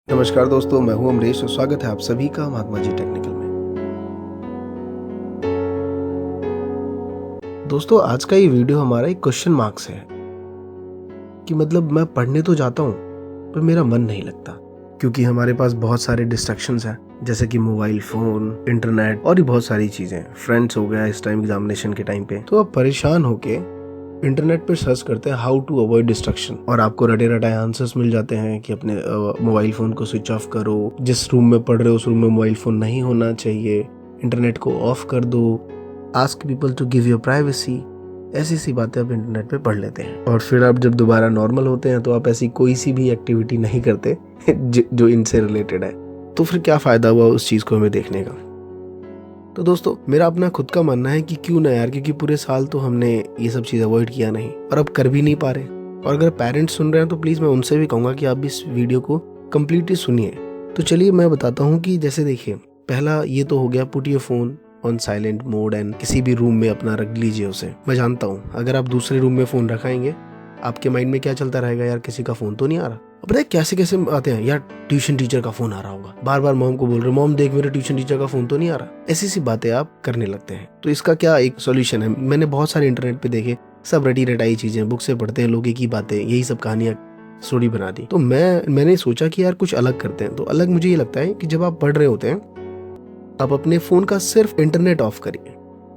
नमस्कार दोस्तों, मैं हूं अमरीश और स्वागत है आप सभी का महात्मा जी टेक्निकल में। दोस्तों, आज का ये वीडियो हमारा एक क्वेश्चन मार्क से है कि मतलब मैं पढ़ने तो जाता हूं पर मेरा मन नहीं लगता क्योंकि हमारे पास बहुत सारे डिस्ट्रैक्शंस हैं, जैसे कि मोबाइल फोन, इंटरनेट और भी बहुत सारी चीजें, फ्रेंड्स हो गया इस टाइम एग्जामिनेशन के टाइम पे। तो आप परेशान होके इंटरनेट पर सर्च करते हैं हाउ टू अवॉइड डिस्ट्रक्शन और आपको रटे रटाए आंसर्स मिल जाते हैं कि अपने मोबाइल फोन को स्विच ऑफ करो, जिस रूम में पढ़ रहे हो उस रूम में मोबाइल फोन नहीं होना चाहिए, इंटरनेट को ऑफ कर दो, ask people to give your privacy. ऐसी सी बातें आप इंटरनेट पे पढ़ लेते हैं और फिर आप जब दोबारा नॉर्मल होते हैं तो आप ऐसी कोई सी भी एक्टिविटी नहीं करते जो इनसे रिलेटेड है। तो फिर क्या फायदा हुआ उस चीज को हमें देखने का। तो दोस्तों, मेरा अपना खुद का मानना है कि क्यों ना यार, क्योंकि पूरे साल तो हमने ये सब चीज अवॉइड किया नहीं और अब कर भी नहीं पा रहे। और अगर पेरेंट्स सुन रहे हैं तो प्लीज मैं उनसे भी कहूंगा कि आप भी इस वीडियो को कंप्लीटली सुनिए। तो चलिए मैं बताता हूँ कि जैसे देखिए, पहला ये तो हो गया, put your phone on silent mode and किसी भी रूम में अपना रख लीजिए उसे। मैं जानता हूँ अगर आप दूसरे रूम में फोन रखाएंगे आपके माइंड में क्या चलता रहेगा, यार किसी का फोन तो नहीं आ रहा। अब पता है कैसे कैसे आते हैं, यार ट्यूशन टीचर का फोन आ रहा होगा, बार बार मॉम को बोल रहे, मॉम देख मेरे ट्यूशन टीचर का फोन तो नहीं आ रहा। ऐसी सी बातें आप करने लगते हैं। तो इसका क्या एक सॉल्यूशन है, मैंने बहुत सारे इंटरनेट पे देखे, सब रटी रटाई चीजें, बुक से पढ़ते हैं लोग एक ही बातें, यही सब कहानियां स्टोरी बना दी। तो मैंने सोचा कि यार कुछ अलग करते हैं। तो अलग मुझे ये लगता है कि जब आप पढ़ रहे होते हैं आप अपने फोन का सिर्फ इंटरनेट ऑफ करिए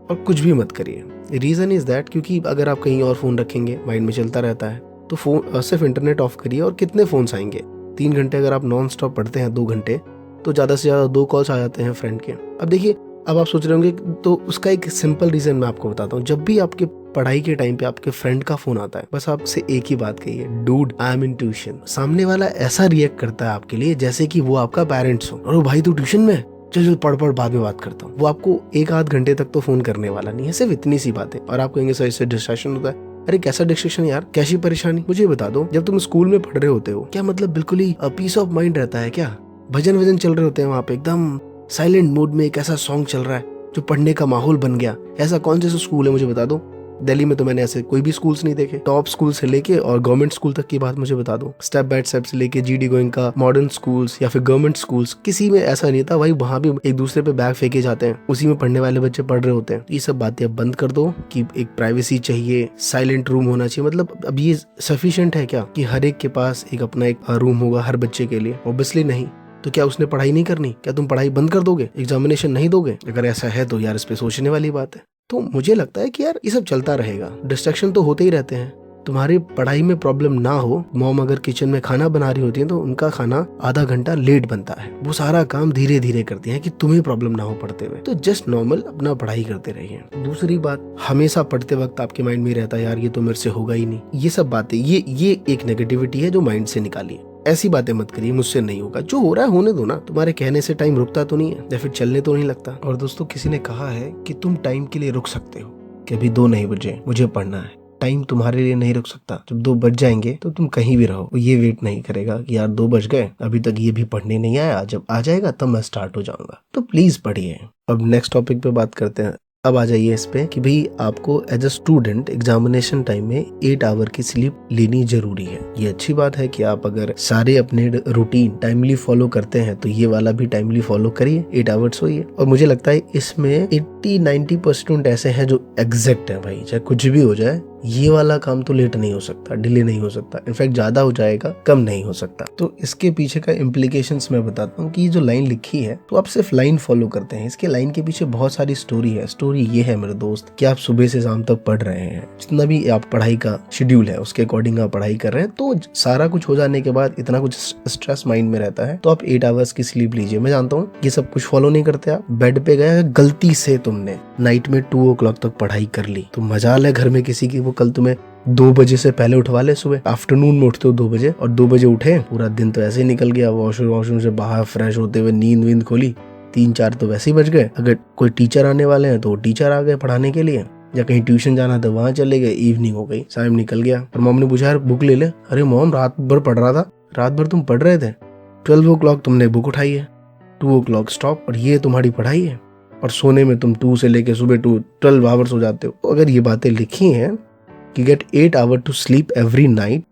और कुछ भी मत करिए। रीजन इज दैट क्योंकि अगर आप कहीं और फोन रखेंगे माइंड में चलता रहता है, तो फोन सिर्फ इंटरनेट ऑफ करिए। और कितने फोन्स आएंगे, 3 घंटे अगर आप नॉन स्टॉप पढ़ते हैं 2 घंटे, तो ज्यादा से ज्यादा 2 कॉल्स आ जाते हैं फ्रेंड के। अब देखिए, अब आप सोच रहे होंगे, तो उसका एक सिंपल रीजन मैं आपको बताता हूँ। जब भी आपके पढ़ाई के टाइम पे आपके फ्रेंड का फोन आता है, बस आपसे एक ही बात कहिए, dude I am in tuition. सामने वाला ऐसा रिएक्ट करता है आपके लिए जैसे कि वो आपका पेरेंट्स हो। और भाई तू ट्यूशन में, चल पढ़ बाद में बात करता हूँ। वो आपको 1 आध घंटे तक तो फोन करने वाला नहीं है, सिर्फ इतनी सी बातें। और आप कहेंगे सर इससे डिस्ट्रैक्शन होता है। अरे कैसा डिस्ट्रैक्शन यार, कैसी परेशानी, मुझे बता दो। जब तुम स्कूल में पढ़ रहे होते हो, क्या मतलब बिल्कुल ही पीस ऑफ माइंड रहता है क्या? भजन चल रहे होते हैं वहाँ पे, एकदम साइलेंट मोड में एक ऐसा सॉन्ग चल रहा है जो पढ़ने का माहौल बन गया। ऐसा कौन सा स्कूल है मुझे बता दो। दिल्ली में तो मैंने ऐसे कोई भी स्कूल्स नहीं देखे। टॉप स्कूल से लेके और गवर्नमेंट स्कूल तक की बात मुझे बता दो। स्टेप बाय स्टेप से लेके जीडी गोइंग का मॉडर्न स्कूल्स या फिर गवर्नमेंट स्कूल्स, किसी में ऐसा नहीं था भाई। वहाँ भी एक दूसरे पे बैग फेंके जाते हैं, उसी में पढ़ने वाले बच्चे पढ़ रहे होते हैं। ये सब बातें अब बंद कर दो कि एक प्राइवेसी चाहिए, साइलेंट रूम होना चाहिए। मतलब अब ये सफिशिएंट है क्या कि हर एक के पास एक अपना एक रूम होगा हर बच्चे के लिए? ऑब्वियसली नहीं। तो क्या उसने पढ़ाई नहीं करनी? क्या तुम पढ़ाई बंद कर दोगे, एग्जामिनेशन नहीं दोगे? अगर ऐसा है तो यार इस पे सोचने वाली बात है। तो मुझे लगता है कि यार ये सब चलता रहेगा, डिस्ट्रैक्शन तो होते ही रहते हैं। तुम्हारी पढ़ाई में प्रॉब्लम ना हो, मॉम अगर किचन में खाना बना रही होती है तो उनका खाना आधा घंटा लेट बनता है, वो सारा काम धीरे धीरे करती हैं कि तुम्हें प्रॉब्लम ना हो पढ़ते हुए। तो जस्ट नॉर्मल अपना पढ़ाई करते रहिए। दूसरी बात, हमेशा पढ़ते वक्त आपके माइंड में रहता है यार ये तो मेरे से होगा ही नहीं। ये सब बातें, ये एक नेगेटिविटी है जो माइंड से निकालिए। ऐसी बातें मत करिए, मुझसे नहीं होगा, जो हो रहा है होने दो ना। तुम्हारे कहने से टाइम रुकता तो नहीं है या फिर चलने तो नहीं लगता। और दोस्तों, किसी ने कहा है कि तुम टाइम के लिए रुक सकते हो कि अभी 2 नहीं बजे मुझे पढ़ना है। टाइम तुम्हारे लिए नहीं रुक सकता। जब 2 बज जाएंगे तो तुम कहीं भी रहो, वो ये वेट नहीं करेगा कि यार 2 बज गए, अभी तक ये भी पढ़ने नहीं आया, जब आ जाएगा तब मैं स्टार्ट हो जाऊंगा। तो प्लीज पढ़िए। अब नेक्स्ट टॉपिक पे बात करते हैं। अब आ जाइए इस पे कि भाई आपको as a student examination time में 8 आवर की स्लीप लेनी जरूरी है। ये अच्छी बात है कि आप अगर सारे अपने रूटीन टाइमली फॉलो करते हैं तो ये वाला भी टाइमली फॉलो करिए, 8 आवर्स सोइए। और मुझे लगता है इसमें 80-90% ऐसे हैं जो एग्जैक्ट है भाई, चाहे कुछ भी हो जाए ये वाला काम तो लेट नहीं हो सकता, डिले नहीं हो सकता, इनफैक्ट ज्यादा हो जाएगा, कम नहीं हो सकता। तो इसके पीछे का इम्प्लीकेशंस मैं बताता हूँ कि ये जो लाइन लिखी है तो आप सिर्फ लाइन फॉलो करते हैं, इसके लाइन के पीछे बहुत सारी स्टोरी है। स्टोरी ये है मेरे दोस्त कि आप सुबह से शाम तक पढ़ रहे हैं, जितना भी आप पढ़ाई का शेड्यूल है उसके अकॉर्डिंग आप पढ़ाई कर रहे हैं, तो सारा कुछ हो जाने के बाद इतना कुछ स्ट्रेस माइंड में रहता है, तो आप 8 आवर्स की स्लीप लीजिए। मैं जानता हूँ ये सब कुछ फॉलो नहीं करते आप, बेड पे गए गलती से तुमने नाइट में 2 o'clock तक पढ़ाई कर ली, तो मजाल है घर में किसी की, वो कल तुम्हें 2 बजे से पहले उठवा ले। सुबह आफ्टरनून में उठते हो 2 बजे और 2 बजे उठे, पूरा दिन तो ऐसे ही निकल गया। वॉशरूम से बाहर फ्रेश होते हुए नींद खोली, 3-4 तो वैसे ही बज गए। अगर कोई टीचर आने वाले हैं तो टीचर आ गए पढ़ाने के लिए, या कहीं ट्यूशन जाना था वहां चले गए, इवनिंग हो गई, टाइम निकल गया। और मॉम ने पूछा यार बुक ले ले। अरे मॉम रात भर पढ़ रहा था। रात भर तुम पढ़ रहे थे, 12 o'clock तुमने बुक उठाई है, 2 o'clock स्टॉप, और ये तुम्हारी पढ़ाई है। और सोने में तुम 2 से लेके सुबह 12 आवर्स हो जाते हो। अगर ये बातें लिखी हैं कि get 8 hours to sleep every night,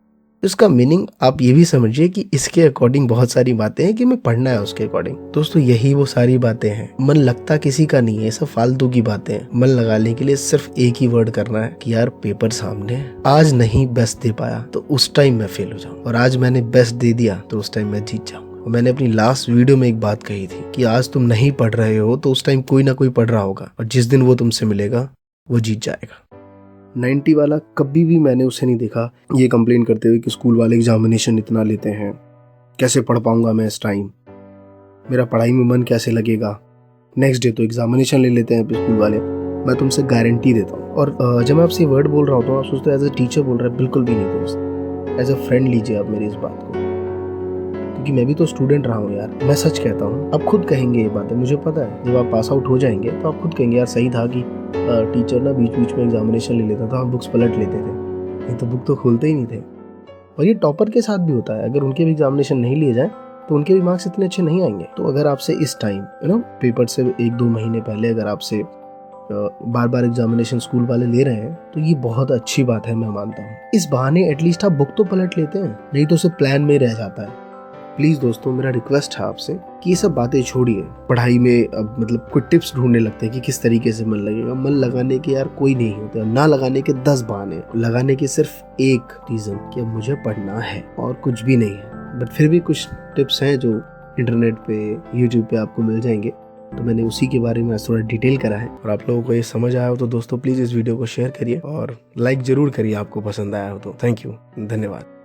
इसका मीनिंग आप ये भी समझिए कि इसके अकॉर्डिंग बहुत सारी बातें हैं कि हमें पढ़ना है उसके अकॉर्डिंग। दोस्तों यही वो सारी बातें हैं, मन लगता किसी का नहीं है, ये सब फालतू की बातें हैं। मन लगाने के लिए सिर्फ एक ही वर्ड करना है कि यार पेपर सामने है, आज नहीं बेस्ट दे पाया तो उस टाइम मैं फेल हो जाऊँ, और आज मैंने बेस्ट दे दिया तो उस टाइम मैं जीत जाऊँ। और मैंने अपनी लास्ट वीडियो में एक बात कही थी कि आज तुम नहीं पढ़ रहे हो तो उस टाइम कोई ना कोई पढ़ रहा होगा, और जिस दिन वो तुमसे मिलेगा वो जीत जाएगा। 90 वाला कभी भी मैंने उसे नहीं देखा ये कंप्लेन करते हुए कि स्कूल वाले एग्जामिनेशन इतना लेते हैं, कैसे पढ़ पाऊंगा मैं इस टाइम, मेरा पढ़ाई में मन कैसे लगेगा, नेक्स्ट डे तो एग्जामिनेशन ले लेते हैं स्कूल वाले। मैं तुमसे गारंटी देता हूँ, और जब मैं आपसे वर्ड बोल रहा होता हूँ आप सोचते हो एज ए टीचर बोल रहा है, बिल्कुल भी नहीं दोस्त, एज ए फ्रेंड लीजिए आप मेरी इस बात को, क्योंकि मैं भी तो स्टूडेंट रहा हूँ यार। मैं सच कहता हूँ, आप खुद कहेंगे ये बातें, मुझे पता है जब आप पास आउट हो जाएंगे तो आप खुद कहेंगे यार सही था कि टीचर ना बीच बीच में एग्जामिनेशन ले लेता था, हम बुक्स पलट लेते थे, नहीं तो बुक तो खोलते ही नहीं थे। और ये टॉपर के साथ भी होता है, अगर उनके भी एग्जामिनेशन नहीं लिए जाए तो उनके भी मार्क्स इतने अच्छे नहीं आएंगे। तो अगर आपसे इस टाइम पेपर से 1-2 महीने पहले अगर आपसे बार बार एग्जामिनेशन स्कूल वाले ले रहे हैं तो ये बहुत अच्छी बात है, मैं मानता हूँ। इस बहाने एटलीस्ट आप बुक तो पलट लेते हैं, नहीं तो सिर्फ प्लान में रह जाता है। प्लीज दोस्तों मेरा रिक्वेस्ट है आपसे कि ये सब बातें छोड़िए, पढ़ाई में अब मतलब कोई टिप्स ढूंढने लगते हैं कि किस तरीके से मन लगेगा। मन लगाने के यार कोई नहीं होता, ना लगाने के 10 बहाने, लगाने के सिर्फ एक रीजन कि अब मुझे पढ़ना है और कुछ भी नहीं है। बट फिर भी कुछ टिप्स हैं जो इंटरनेट पे यूट्यूब पे आपको मिल जाएंगे, तो मैंने उसी के बारे में आज थोड़ा डिटेल करा है। और आप लोगों को ये समझ आया हो तो दोस्तों प्लीज इस वीडियो को शेयर करिए और लाइक जरूर करिए आपको पसंद आया हो तो। थैंक यू, धन्यवाद।